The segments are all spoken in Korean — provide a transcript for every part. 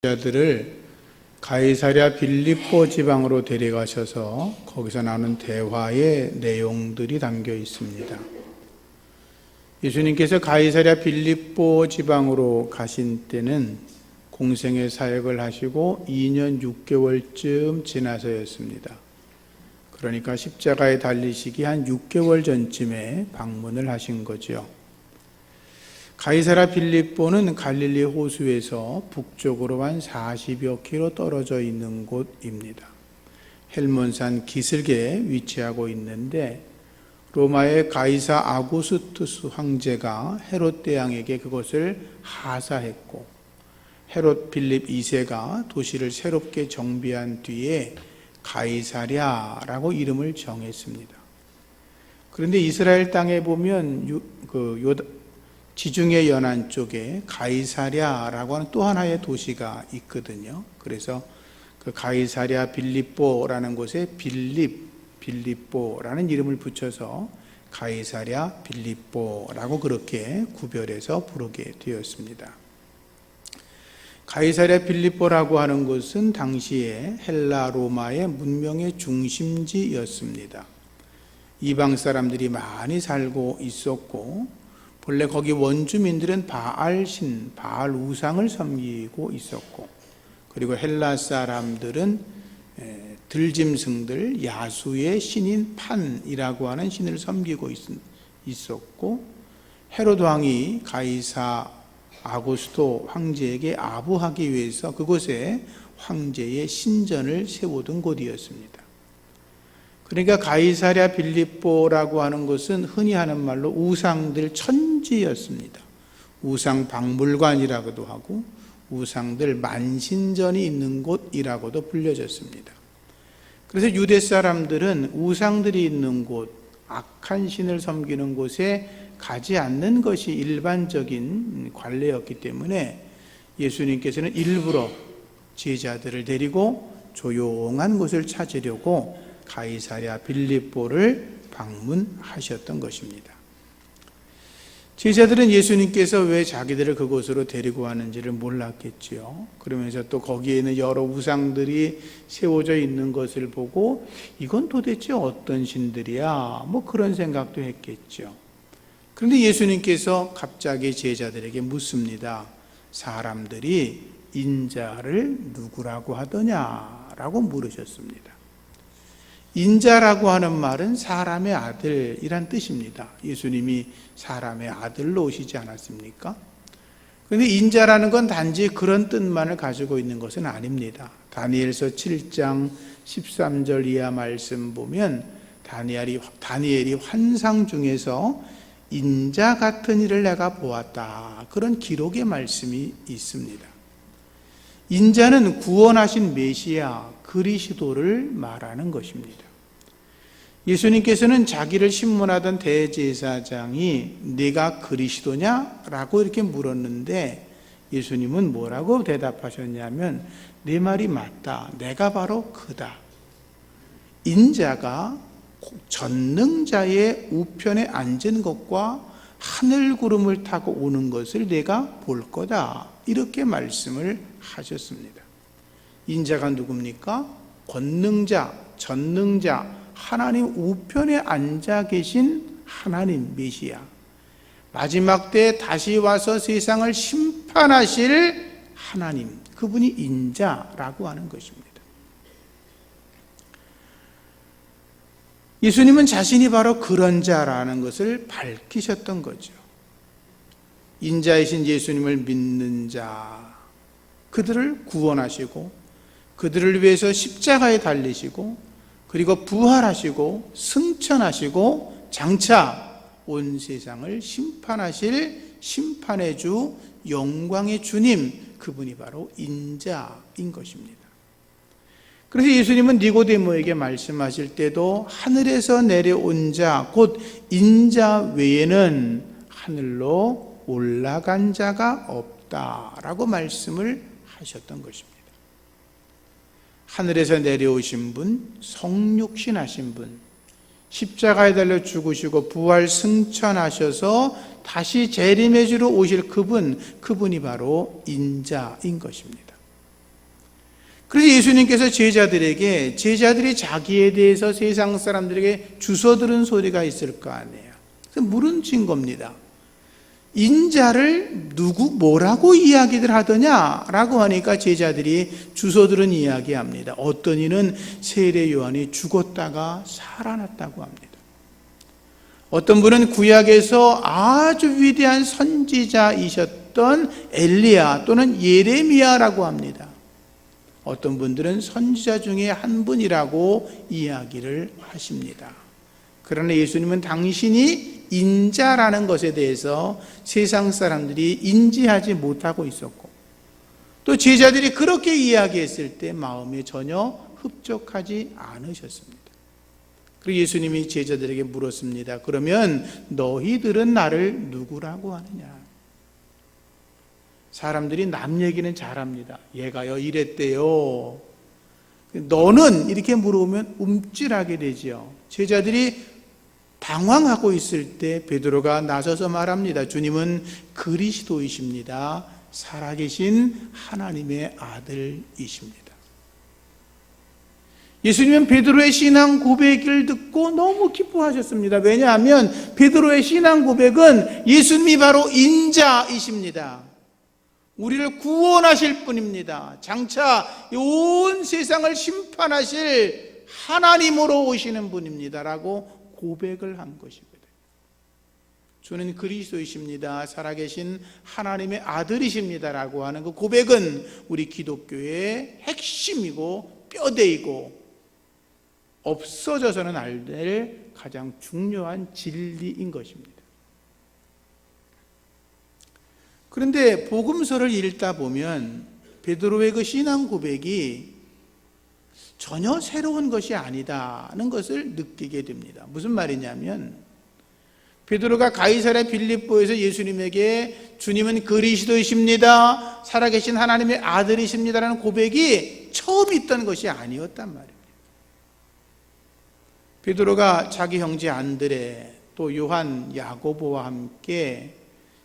자들을 가이사랴 빌립보 지방으로 데려가셔서 거기서 나눈 대화의 내용들이 담겨 있습니다. 예수님께서 가이사랴 빌립보 지방으로 가신 때는 공생의 사역을 하시고 2년 6개월쯤 지나서였습니다. 그러니까 십자가에 달리시기 한 6개월 전쯤에 방문을 하신 거죠. 가이사랴 빌립보는 갈릴리 호수에서 북쪽으로 한 40여 킬로 떨어져 있는 곳입니다. 헬몬산 기슭에 위치하고 있는데 로마의 가이사 아구스투스 황제가 헤롯 대왕에게 그것을 하사했고 헤롯 빌립 2세가 도시를 새롭게 정비한 뒤에 가이사랴라고 이름을 정했습니다. 그런데 이스라엘 땅에 보면 지중해 연안 쪽에 가이사랴라고 하는 또 하나의 도시가 있거든요. 그래서 그 가이사랴 빌립보라는 곳에 빌립보라는 이름을 붙여서 가이사랴 빌립보라고 그렇게 구별해서 부르게 되었습니다. 가이사랴 빌립보라고 하는 곳은 당시에 헬라 로마의 문명의 중심지였습니다. 이방 사람들이 많이 살고 있었고 원래 거기 원주민들은 바알 우상을 섬기고 있었고, 그리고 헬라 사람들은 들짐승들 야수의 신인 판이라고 하는 신을 섬기고 있었고, 헤롯 왕이 가이사 아구스토 황제에게 아부하기 위해서 그곳에 황제의 신전을 세우던 곳이었습니다. 그러니까 가이사랴 빌립보라고 하는 것은 흔히 하는 말로 우상들 천지였습니다. 우상 박물관이라고도 하고 우상들 만신전이 있는 곳이라고도 불려졌습니다. 그래서 유대 사람들은 우상들이 있는 곳, 악한 신을 섬기는 곳에 가지 않는 것이 일반적인 관례였기 때문에 예수님께서는 일부러 제자들을 데리고 조용한 곳을 찾으려고 가이사랴 빌립보를 방문하셨던 것입니다. 제자들은 예수님께서 왜 자기들을 그곳으로 데리고 왔는지를 몰랐겠지요. 그러면서 또 거기에 있는 여러 우상들이 세워져 있는 것을 보고 이건 도대체 어떤 신들이야? 그런 생각도 했겠죠. 그런데 예수님께서 갑자기 제자들에게 묻습니다. 사람들이 인자를 누구라고 하더냐라고 물으셨습니다. 인자라고 하는 말은 사람의 아들이란 뜻입니다. 예수님이 사람의 아들로 오시지 않았습니까? 그런데 인자라는 건 단지 그런 뜻만을 가지고 있는 것은 아닙니다. 다니엘서 7장 13절 이하 말씀 보면 다니엘이 환상 중에서 인자 같은 이를 내가 보았다. 그런 기록의 말씀이 있습니다. 인자는 구원하신 메시아 그리스도를 말하는 것입니다. 예수님께서는 자기를 신문하던 대제사장이 네가 그리스도냐? 라고 이렇게 물었는데 예수님은 뭐라고 대답하셨냐면 네 말이 맞다. 내가 바로 그다. 인자가 전능자의 우편에 앉은 것과 하늘 구름을 타고 오는 것을 내가 볼 거다. 이렇게 말씀을 하셨습니다. 인자가 누굽니까? 권능자, 전능자, 하나님 우편에 앉아 계신 하나님 메시아. 마지막 때에 다시 와서 세상을 심판하실 하나님, 그분이 인자라고 하는 것입니다. 예수님은 자신이 바로 그런 자라는 것을 밝히셨던 거죠. 인자이신 예수님을 믿는 자, 그들을 구원하시고 그들을 위해서 십자가에 달리시고 그리고 부활하시고 승천하시고 장차 온 세상을 심판하실 심판의 주 영광의 주님, 그분이 바로 인자인 것입니다. 그래서 예수님은 니고데모에게 말씀하실 때도 하늘에서 내려온 자, 곧 인자 외에는 하늘로 올라간 자가 없다라고 말씀을 하셨던 것입니다. 하늘에서 내려오신 분, 성육신 하신 분, 십자가에 달려 죽으시고 부활 승천하셔서 다시 재림의 주로 오실 그분이 바로 인자인 것입니다. 그래서 예수님께서 제자들이 자기에 대해서 세상 사람들에게 주워들은 소리가 있을 거 아니에요. 그래서 물으신 겁니다. 인자를 뭐라고 이야기들 하더냐라고 하니까 제자들이 주워들은 이야기합니다. 어떤 이는 세례 요한이 죽었다가 살아났다고 합니다. 어떤 분은 구약에서 아주 위대한 선지자이셨던 엘리야 또는 예레미야라고 합니다. 어떤 분들은 선지자 중에 한 분이라고 이야기를 하십니다. 그러나 예수님은 당신이 인자라는 것에 대해서 세상 사람들이 인지하지 못하고 있었고, 또 제자들이 그렇게 이야기했을 때 마음에 전혀 흡족하지 않으셨습니다. 그리고 예수님이 제자들에게 물었습니다. 그러면 너희들은 나를 누구라고 하느냐? 사람들이 남 얘기는 잘합니다. 얘가요 이랬대요. 너는 이렇게 물어보면 움찔하게 되죠. 제자들이 당황하고 있을 때 베드로가 나서서 말합니다. 주님은 그리스도이십니다. 살아계신 하나님의 아들이십니다. 예수님은 베드로의 신앙 고백을 듣고 너무 기뻐하셨습니다. 왜냐하면 베드로의 신앙 고백은 예수님이 바로 인자이십니다. 우리를 구원하실 분입니다. 장차 온 세상을 심판하실 하나님으로 오시는 분입니다라고 고백을 한 것이거든요. 주는 그리스도이십니다. 살아계신 하나님의 아들이십니다라고 하는 그 고백은 우리 기독교의 핵심이고 뼈대이고 없어져서는 안 될 가장 중요한 진리인 것입니다. 그런데 복음서를 읽다 보면 베드로의 그 신앙 고백이 전혀 새로운 것이 아니다는 것을 느끼게 됩니다. 무슨 말이냐면 베드로가 가이사랴 빌립보에서 예수님에게 주님은 그리스도이십니다. 살아계신 하나님의 아들이십니다라는 고백이 처음 있던 것이 아니었단 말입니다. 베드로가 자기 형제 안드레 또 요한 야고보와 함께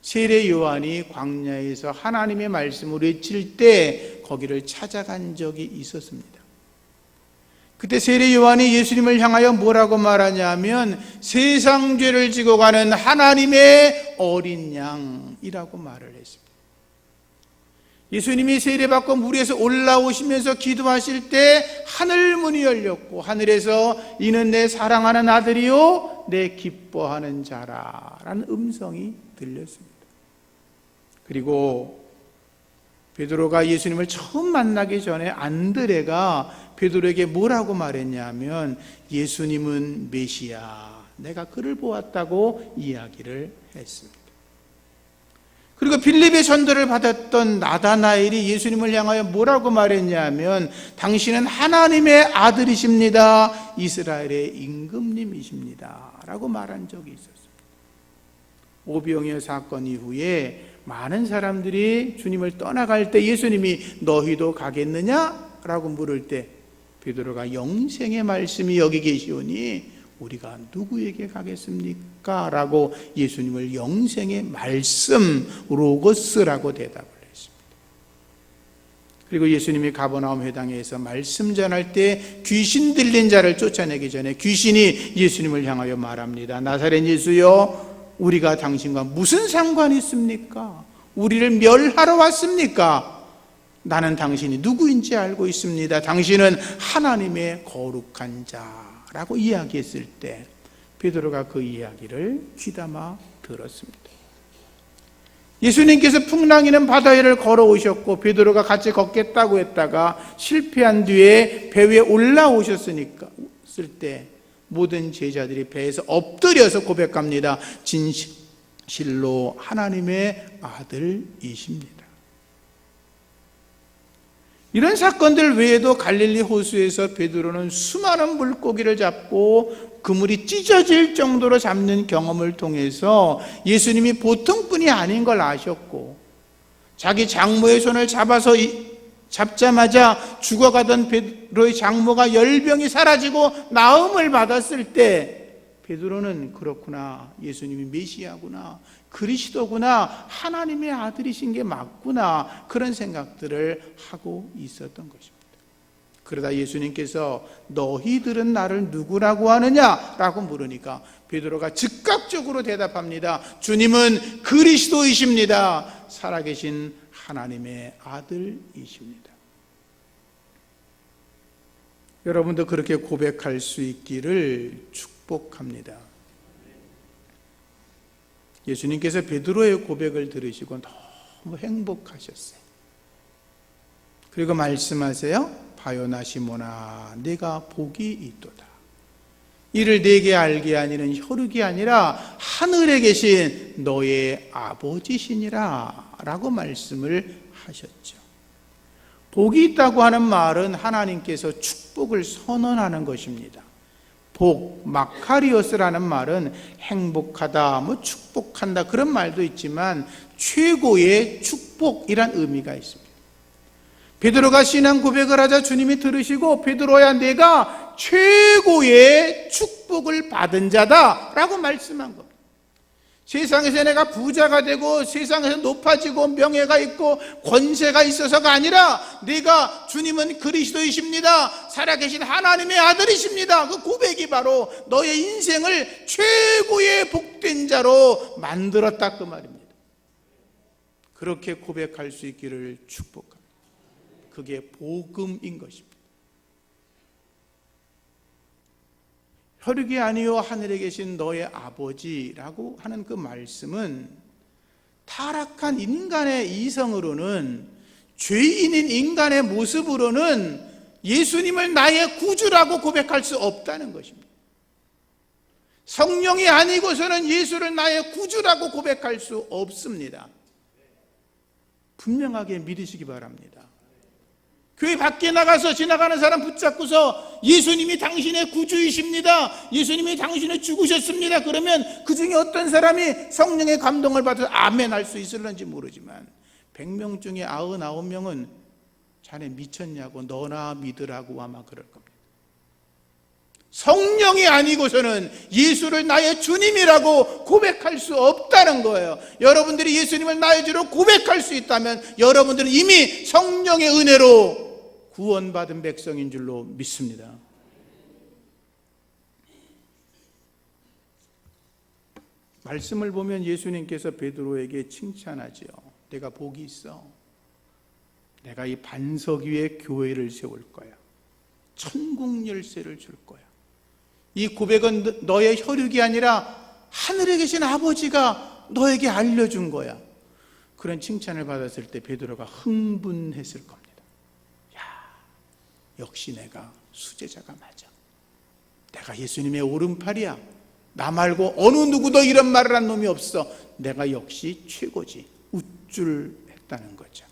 세례 요한이 광야에서 하나님의 말씀을 외칠 때 거기를 찾아간 적이 있었습니다. 그때 세례 요한이 예수님을 향하여 뭐라고 말하냐면 세상 죄를 지고 가는 하나님의 어린 양이라고 말을 했습니다. 예수님이 세례받고 물 위에서 올라오시면서 기도하실 때 하늘 문이 열렸고 하늘에서 이는 내 사랑하는 아들이요 내 기뻐하는 자라라는 음성이 들렸습니다. 그리고 베드로가 예수님을 처음 만나기 전에 안드레가 베드로에게 뭐라고 말했냐면 예수님은 메시아, 내가 그를 보았다고 이야기를 했습니다. 그리고 빌립의 전도를 받았던 나다나엘이 예수님을 향하여 뭐라고 말했냐면 당신은 하나님의 아들이십니다. 이스라엘의 임금님이십니다. 라고 말한 적이 있었습니다. 오병이어 사건 이후에 많은 사람들이 주님을 떠나갈 때 예수님이 너희도 가겠느냐? 라고 물을 때 베드로가 영생의 말씀이 여기 계시오니 우리가 누구에게 가겠습니까? 라고 예수님을 영생의 말씀 로고스라고 대답을 했습니다. 그리고 예수님이 가버나움 회당에서 말씀 전할 때 귀신 들린 자를 쫓아내기 전에 귀신이 예수님을 향하여 말합니다. 나사렛 예수여, 우리가 당신과 무슨 상관이 있습니까? 우리를 멸하러 왔습니까? 나는 당신이 누구인지 알고 있습니다. 당신은 하나님의 거룩한 자라고 이야기했을 때 베드로가 그 이야기를 귀담아 들었습니다. 예수님께서 풍랑이는 바다 위를 걸어오셨고 베드로가 같이 걷겠다고 했다가 실패한 뒤에 배 위에 올라오셨을 때 모든 제자들이 배에서 엎드려서 고백합니다. 진실로 하나님의 아들이십니다. 이런 사건들 외에도 갈릴리 호수에서 베드로는 수많은 물고기를 잡고 그물이 찢어질 정도로 잡는 경험을 통해서 예수님이 보통 분이 아닌 걸 아셨고 자기 장모의 손을 잡자마자 죽어가던 베드로의 장모가 열병이 사라지고 나음을 받았을 때 베드로는 그렇구나, 예수님이 메시아구나, 그리스도구나, 하나님의 아들이신 게 맞구나, 그런 생각들을 하고 있었던 것입니다. 그러다 예수님께서 너희들은 나를 누구라고 하느냐? 라고 물으니까 베드로가 즉각적으로 대답합니다. 주님은 그리스도이십니다. 살아계신 하나님의 아들이십니다. 여러분도 그렇게 고백할 수 있기를 축복합니다. 예수님께서 베드로의 고백을 들으시고 너무 행복하셨어요. 그리고 말씀하세요. 바요나 시몬아, 내가 복이 있도다. 이를 내게 알게 하니는 혈육이 아니라 하늘에 계신 너의 아버지시니라 라고 말씀을 하셨죠. 복이 있다고 하는 말은 하나님께서 축복을 선언하는 것입니다. 복, 마카리오스라는 말은 행복하다, 축복한다 그런 말도 있지만 최고의 축복이란 의미가 있습니다. 베드로가 신앙 고백을 하자 주님이 들으시고 베드로야 내가 최고의 축복을 받은 자다 라고 말씀한 겁니다. 세상에서 내가 부자가 되고 세상에서 높아지고 명예가 있고 권세가 있어서가 아니라 내가 주님은 그리스도이십니다. 살아계신 하나님의 아들이십니다. 그 고백이 바로 너의 인생을 최고의 복된 자로 만들었다 그 말입니다. 그렇게 고백할 수 있기를 축복합니다. 그게 복음인 것입니다. 혈육이 아니요 하늘에 계신 너의 아버지라고 하는 그 말씀은 타락한 인간의 이성으로는, 죄인인 인간의 모습으로는 예수님을 나의 구주라고 고백할 수 없다는 것입니다. 성령이 아니고서는 예수를 나의 구주라고 고백할 수 없습니다. 분명하게 믿으시기 바랍니다. 교회 밖에 나가서 지나가는 사람 붙잡고서 예수님이 당신의 구주이십니다, 예수님이 당신을 죽으셨습니다 그러면 그 중에 어떤 사람이 성령의 감동을 받아서 아멘 할 수 있을런지 모르지만 100명 중에 99명은 자네 미쳤냐고 너나 믿으라고 아마 그럴 겁니다. 성령이 아니고서는 예수를 나의 주님이라고 고백할 수 없다는 거예요. 여러분들이 예수님을 나의 주로 고백할 수 있다면 여러분들은 이미 성령의 은혜로 구원받은 백성인 줄로 믿습니다. 말씀을 보면 예수님께서 베드로에게 칭찬하지요. 내가 복이 있어. 내가 이 반석 위에 교회를 세울 거야. 천국 열쇠를 줄 거야. 이 고백은 너의 혈육이 아니라 하늘에 계신 아버지가 너에게 알려준 거야. 그런 칭찬을 받았을 때 베드로가 흥분했을 겁니다. 야, 역시 내가 수제자가 맞아. 내가 예수님의 오른팔이야. 나 말고 어느 누구도 이런 말을 한 놈이 없어. 내가 역시 최고지. 우쭐했다는 거죠.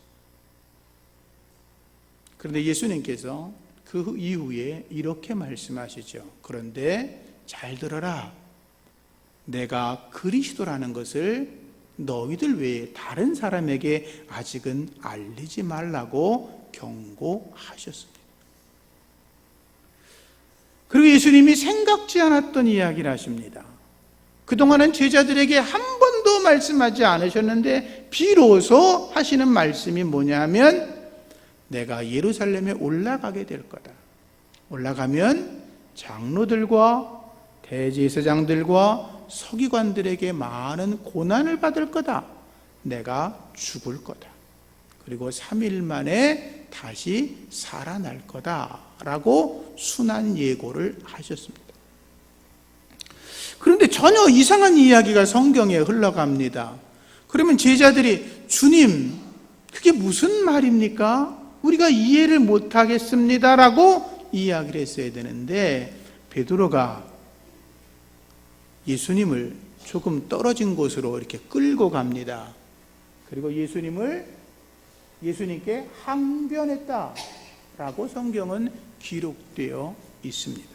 그런데 예수님께서 그 이후에 이렇게 말씀하시죠. 그런데 잘 들어라. 내가 그리스도라는 것을 너희들 외에 다른 사람에게 아직은 알리지 말라고 경고하셨습니다. 그리고 예수님이 생각지 않았던 이야기를 하십니다. 그동안은 제자들에게 한 번도 말씀하지 않으셨는데 비로소 하시는 말씀이 뭐냐면 내가 예루살렘에 올라가게 될 거다. 올라가면 장로들과 대제사장들과 서기관들에게 많은 고난을 받을 거다. 내가 죽을 거다. 그리고 3일 만에 다시 살아날 거다. 라고 순한 예고를 하셨습니다. 그런데 전혀 이상한 이야기가 성경에 흘러갑니다. 그러면 제자들이 주님, 그게 무슨 말입니까? 우리가 이해를 못하겠습니다 라고 이야기를 했어야 되는데 베드로가 예수님을 조금 떨어진 곳으로 이렇게 끌고 갑니다. 그리고 예수님께 항변했다 라고 성경은 기록되어 있습니다.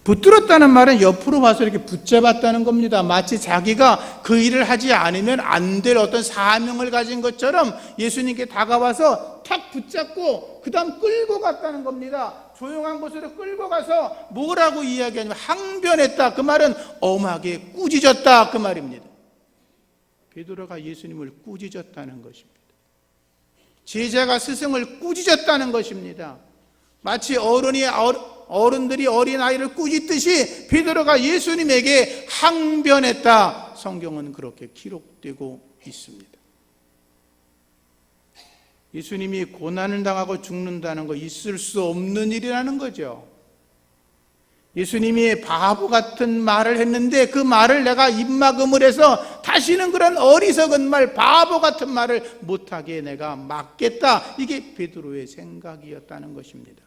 붙들었다는 말은 옆으로 와서 이렇게 붙잡았다는 겁니다. 마치 자기가 그 일을 하지 않으면 안 될 어떤 사명을 가진 것처럼 예수님께 다가와서 탁 붙잡고 그 다음 끌고 갔다는 겁니다. 조용한 곳으로 끌고 가서 뭐라고 이야기하냐면 항변했다. 그 말은 엄하게 꾸짖었다 그 말입니다. 베드로가 예수님을 꾸짖었다는 것입니다. 제자가 스승을 꾸짖었다는 것입니다. 마치 어른들이 어린아이를 꾸짖듯이 베드로가 예수님에게 항변했다. 성경은 그렇게 기록되고 있습니다. 예수님이 고난을 당하고 죽는다는 거 있을 수 없는 일이라는 거죠. 예수님이 바보 같은 말을 했는데 그 말을 내가 입막음을 해서 다시는 그런 어리석은 말, 바보 같은 말을 못하게 내가 막겠다. 이게 베드로의 생각이었다는 것입니다.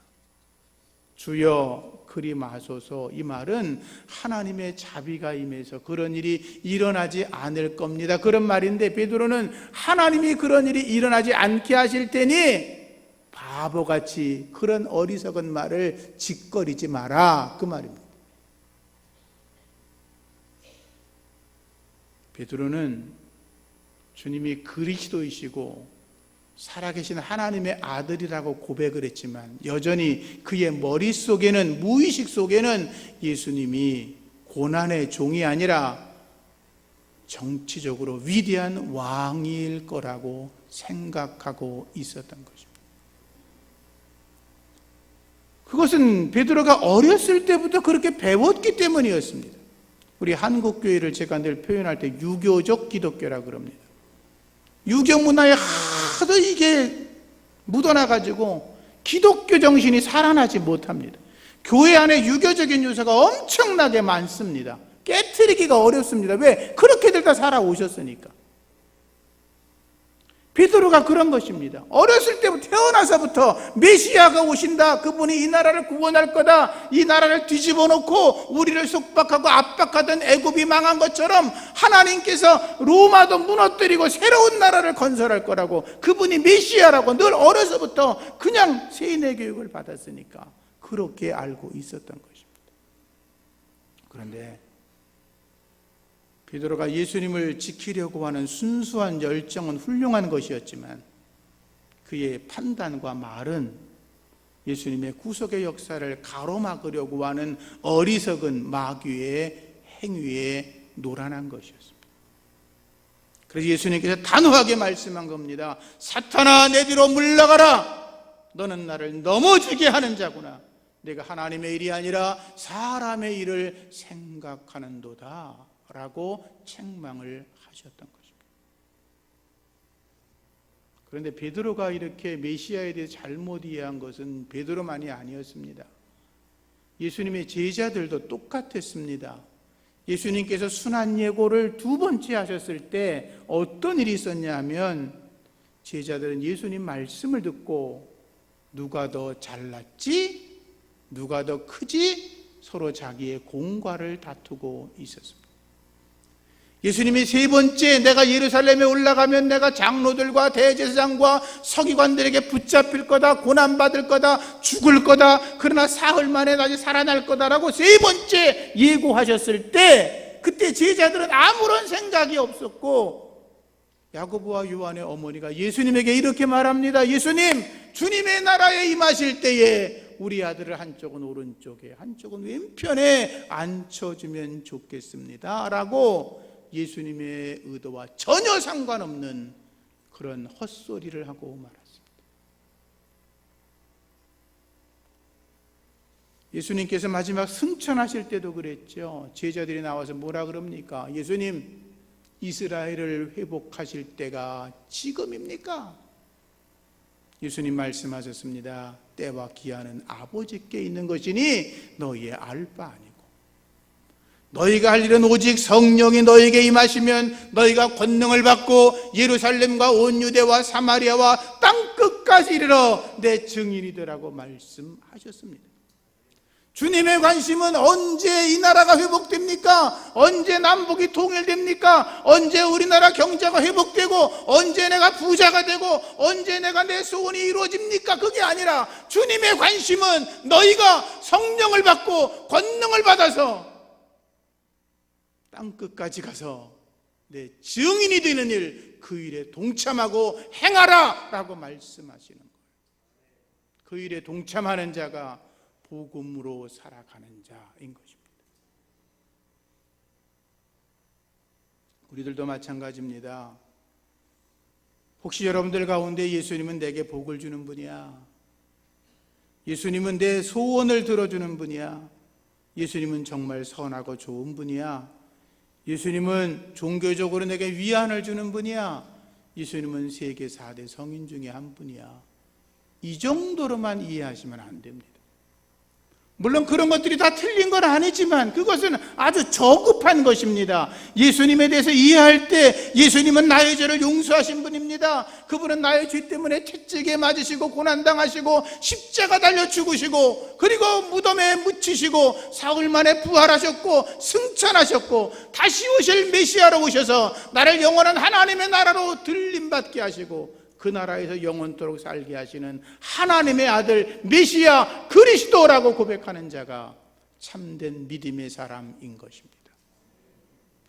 주여 그리 마소서, 이 말은 하나님의 자비가 임해서 그런 일이 일어나지 않을 겁니다. 그런 말인데 베드로는 하나님이 그런 일이 일어나지 않게 하실 테니 바보같이 그런 어리석은 말을 짓거리지 마라, 그 말입니다. 베드로는 주님이 그리스도이시고 살아계신 하나님의 아들이라고 고백을 했지만 여전히 그의 머릿속에는, 무의식 속에는 예수님이 고난의 종이 아니라 정치적으로 위대한 왕일 거라고 생각하고 있었던 것입니다. 그것은 베드로가 어렸을 때부터 그렇게 배웠기 때문이었습니다. 우리 한국교회를 제가 늘 표현할 때 유교적 기독교라고 그럽니다. 유교 문화에 하도 이게 묻어나가지고 기독교 정신이 살아나지 못합니다. 교회 안에 유교적인 요소가 엄청나게 많습니다. 깨트리기가 어렵습니다. 왜? 그렇게들 다 살아오셨으니까. 베드로가 그런 것입니다. 어렸을 때부터, 태어나서부터 메시아가 오신다, 그분이 이 나라를 구원할 거다, 이 나라를 뒤집어 놓고 우리를 속박하고 압박하던 애굽이 망한 것처럼 하나님께서 로마도 무너뜨리고 새로운 나라를 건설할 거라고, 그분이 메시아라고 늘 어려서부터 그냥 세뇌 교육을 받았으니까 그렇게 알고 있었던 것입니다. 그런데 베드로가 예수님을 지키려고 하는 순수한 열정은 훌륭한 것이었지만 그의 판단과 말은 예수님의 구속의 역사를 가로막으려고 하는 어리석은 마귀의 행위에 노란한 것이었습니다. 그래서 예수님께서 단호하게 말씀한 겁니다. 사탄아, 내 뒤로 물러가라. 너는 나를 넘어지게 하는 자구나. 내가 하나님의 일이 아니라 사람의 일을 생각하는도다 라고 책망을 하셨던 것입니다. 그런데 베드로가 이렇게 메시아에 대해 잘못 이해한 것은 베드로만이 아니었습니다. 예수님의 제자들도 똑같았습니다. 예수님께서 순환 예고를 두 번째 하셨을 때 어떤 일이 있었냐 하면 제자들은 예수님 말씀을 듣고 누가 더 잘났지? 누가 더 크지? 서로 자기의 공과를 다투고 있었습니다. 예수님이 세 번째, 내가 예루살렘에 올라가면 내가 장로들과 대제사장과 서기관들에게 붙잡힐 거다, 고난받을 거다, 죽을 거다, 그러나 사흘 만에 다시 살아날 거다라고 세 번째 예고하셨을 때 그때 제자들은 아무런 생각이 없었고 야고보와 요한의 어머니가 예수님에게 이렇게 말합니다. 예수님, 주님의 나라에 임하실 때에 우리 아들을 한쪽은 오른쪽에 한쪽은 왼편에 앉혀주면 좋겠습니다 라고 예수님의 의도와 전혀 상관없는 그런 헛소리를 하고 말았습니다. 예수님께서 마지막 승천하실 때도 그랬죠. 제자들이 나와서 뭐라 그럽니까? 예수님, 이스라엘을 회복하실 때가 지금입니까? 예수님 말씀하셨습니다. 때와 기한은 아버지께 있는 것이니 너희의 알 바 아니고 너희가 할 일은 오직 성령이 너희에게 임하시면 너희가 권능을 받고 예루살렘과 온 유대와 사마리아와 땅끝까지 이르러 내 증인이 되라고 말씀하셨습니다. 주님의 관심은 언제 이 나라가 회복됩니까? 언제 남북이 통일됩니까? 언제 우리나라 경제가 회복되고 언제 내가 부자가 되고 언제 내가 내 소원이 이루어집니까? 그게 아니라 주님의 관심은 너희가 성령을 받고 권능을 받아서 땅끝까지 가서 내 증인이 되는 일, 그 일에 동참하고 행하라 라고 말씀하시는 거예요. 그 일에 동참하는 자가 복음으로 살아가는 자인 것입니다. 우리들도 마찬가지입니다. 혹시 여러분들 가운데 예수님은 내게 복을 주는 분이야, 예수님은 내 소원을 들어주는 분이야, 예수님은 정말 선하고 좋은 분이야, 예수님은 종교적으로 내게 위안을 주는 분이야, 예수님은 세계 4대 성인 중에 한 분이야, 이 정도로만 이해하시면 안 됩니다. 물론 그런 것들이 다 틀린 건 아니지만 그것은 아주 저급한 것입니다. 예수님에 대해서 이해할 때 예수님은 나의 죄를 용서하신 분입니다. 그분은 나의 죄 때문에 채찍에 맞으시고 고난당하시고 십자가 달려 죽으시고 그리고 무덤에 묻히시고 사흘 만에 부활하셨고 승천하셨고 다시 오실 메시아로 오셔서 나를 영원한 하나님의 나라로 들림받게 하시고 그 나라에서 영원토록 살게 하시는 하나님의 아들 메시아 그리스도라고 고백하는 자가 참된 믿음의 사람인 것입니다.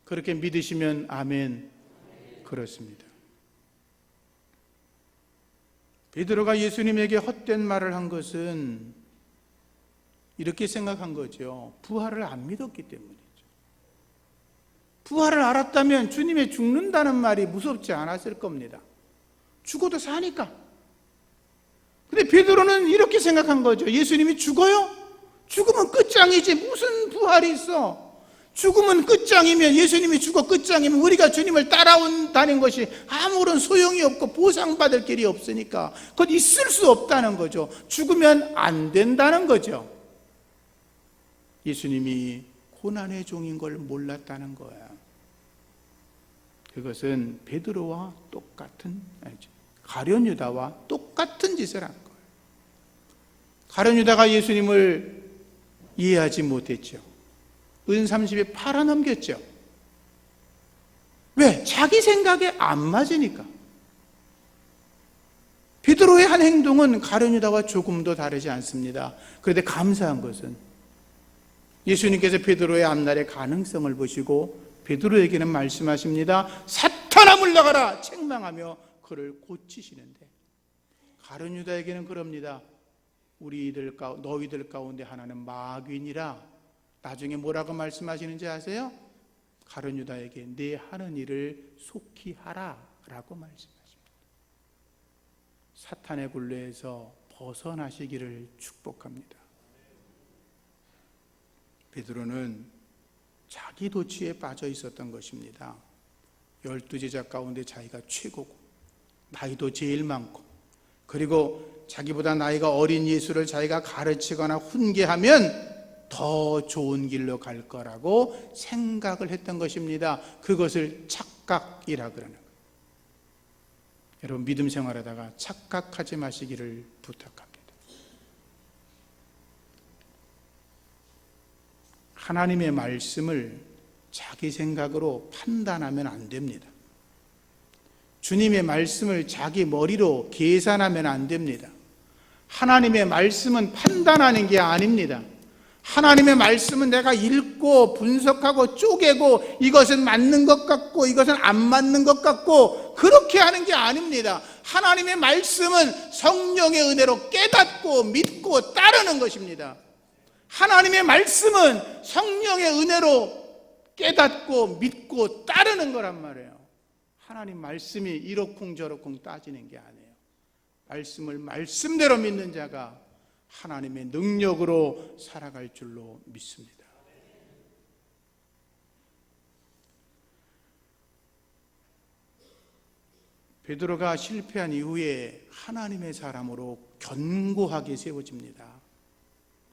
그렇게 믿으시면 아멘. 그렇습니다. 베드로가 예수님에게 헛된 말을 한 것은 이렇게 생각한 거죠. 부활을 안 믿었기 때문이죠. 부활을 알았다면 주님의 죽는다는 말이 무섭지 않았을 겁니다. 죽어도 사니까. 근데 베드로는 이렇게 생각한 거죠. 예수님이 죽어요? 죽으면 끝장이지 무슨 부활이 있어. 죽으면 끝장이면, 예수님이 죽어 끝장이면 우리가 주님을 따라온다는 것이 아무런 소용이 없고 보상받을 길이 없으니까 그건 있을 수 없다는 거죠. 죽으면 안 된다는 거죠. 예수님이 고난의 종인 걸 몰랐다는 거야. 그것은 베드로와 똑같은, 가룟 유다와 똑같은 짓을 한 거예요. 가룟 유다가 예수님을 이해하지 못했죠. 은 30에 팔아넘겼죠. 왜? 자기 생각에 안 맞으니까. 베드로의 한 행동은 가룟 유다와 조금도 다르지 않습니다. 그런데 감사한 것은 예수님께서 베드로의 앞날의 가능성을 보시고 베드로에게는 말씀하십니다. 사탄아 물러가라 책망하며 그를 고치시는데, 가룟 유다에게는 그럽니다. 너희들 가운데 하나는 마귀니라. 나중에 뭐라고 말씀하시는지 아세요? 가룟 유다에게 내 하는 일을 속히 하라 라고 말씀하십니다. 사탄의 굴레에서 벗어나시기를 축복합니다. 베드로는 자기 도취에 빠져 있었던 것입니다. 12제자 가운데 자기가 최고고 나이도 제일 많고, 그리고 자기보다 나이가 어린 예수를 자기가 가르치거나 훈계하면 더 좋은 길로 갈 거라고 생각을 했던 것입니다. 그것을 착각이라 그러는 거예요. 여러분, 믿음 생활하다가 착각하지 마시기를 부탁합니다. 하나님의 말씀을 자기 생각으로 판단하면 안 됩니다. 주님의 말씀을 자기 머리로 계산하면 안 됩니다. 하나님의 말씀은 판단하는 게 아닙니다. 하나님의 말씀은 내가 읽고 분석하고 쪼개고 이것은 맞는 것 같고 이것은 안 맞는 것 같고 그렇게 하는 게 아닙니다. 하나님의 말씀은 성령의 은혜로 깨닫고 믿고 따르는 것입니다. 하나님의 말씀은 성령의 은혜로 깨닫고 믿고 따르는 거란 말이에요. 하나님 말씀이 이러쿵저러쿵 따지는 게 아니에요. 말씀을 말씀대로 믿는 자가 하나님의 능력으로 살아갈 줄로 믿습니다. 베드로가 실패한 이후에 하나님의 사람으로 견고하게 세워집니다.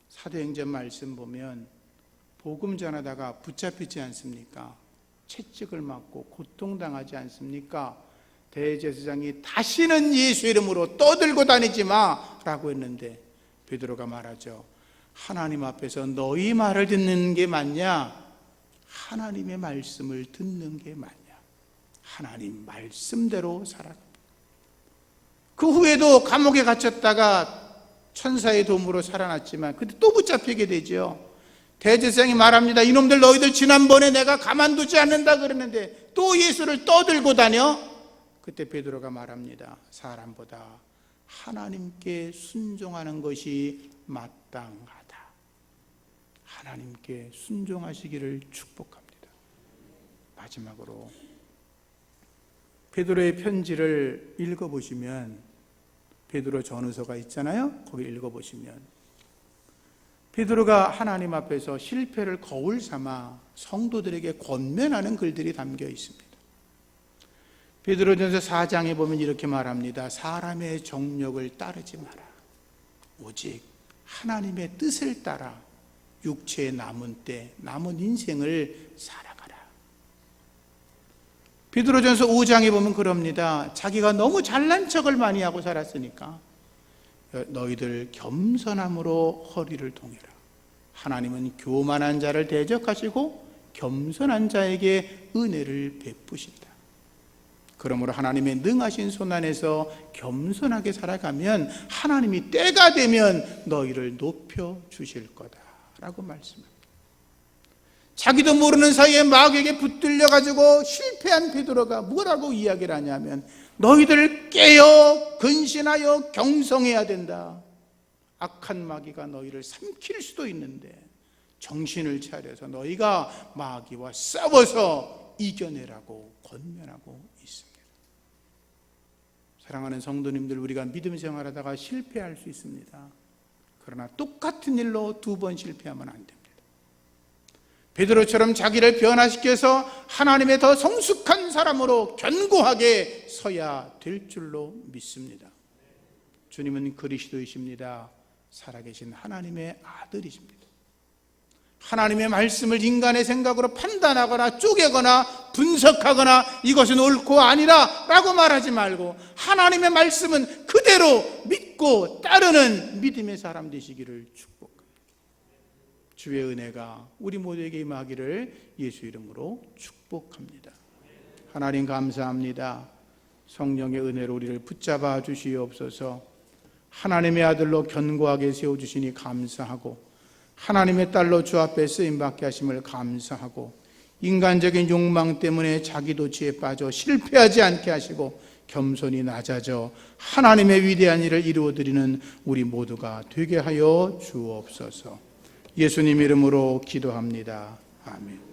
사도행전 말씀 보면 복음 전하다가 붙잡히지 않습니까? 채찍을 맞고 고통당하지 않습니까? 대제사장이 다시는 예수 이름으로 떠들고 다니지 마라고 했는데 베드로가 말하죠. 하나님 앞에서 너희 말을 듣는 게 맞냐? 하나님의 말씀을 듣는 게 맞냐? 하나님 말씀대로 살아갑니다. 그 후에도 감옥에 갇혔다가 천사의 도움으로 살아났지만 그때 또 붙잡히게 되죠. 대제사장이 말합니다. 이놈들 너희들 지난번에 내가 가만두지 않는다 그랬는데 또 예수를 떠들고 다녀? 그때 베드로가 말합니다. 사람보다 하나님께 순종하는 것이 마땅하다. 하나님께 순종하시기를 축복합니다. 마지막으로 베드로의 편지를 읽어보시면, 베드로 전후서가 있잖아요. 거기 읽어보시면 베드로가 하나님 앞에서 실패를 거울 삼아 성도들에게 권면하는 글들이 담겨 있습니다. 베드로전서 4장에 보면 이렇게 말합니다. 사람의 정욕을 따르지 마라. 오직 하나님의 뜻을 따라 육체의 남은 때, 남은 인생을 살아가라. 베드로전서 5장에 보면 그럽니다. 자기가 너무 잘난 척을 많이 하고 살았으니까 너희들 겸손함으로 허리를 동여라. 하나님은 교만한 자를 대적하시고 겸손한 자에게 은혜를 베푸신다. 그러므로 하나님의 능하신 손 안에서 겸손하게 살아가면 하나님이 때가 되면 너희를 높여주실 거다라고 말씀합니다. 자기도 모르는 사이에 마귀에게 붙들려가지고 실패한 베드로가 뭐라고 이야기를 하냐면, 너희들 깨어 근신하여 경성해야 된다. 악한 마귀가 너희를 삼킬 수도 있는데 정신을 차려서 너희가 마귀와 싸워서 이겨내라고 권면하고 있습니다. 사랑하는 성도님들, 우리가 믿음 생활하다가 실패할 수 있습니다. 그러나 똑같은 일로 2번 실패하면 안 됩니다. 베드로처럼 자기를 변화시켜서 하나님의 더 성숙한 사람으로 견고하게 서야 될 줄로 믿습니다. 주님은 그리스도이십니다. 살아계신 하나님의 아들이십니다. 하나님의 말씀을 인간의 생각으로 판단하거나 쪼개거나 분석하거나 이것은 옳고 아니라 라고 말하지 말고, 하나님의 말씀은 그대로 믿고 따르는 믿음의 사람 되시기를 축복합니다. 주의 은혜가 우리 모두에게 임하기를 예수 이름으로 축복합니다. 하나님 감사합니다. 성령의 은혜로 우리를 붙잡아 주시옵소서. 하나님의 아들로 견고하게 세워주시니 감사하고, 하나님의 딸로 주 앞에 쓰임받게 하심을 감사하고, 인간적인 욕망 때문에 자기 도취에 빠져 실패하지 않게 하시고 겸손히 낮아져 하나님의 위대한 일을 이루어드리는 우리 모두가 되게 하여 주옵소서. 예수님 이름으로 기도합니다. 아멘.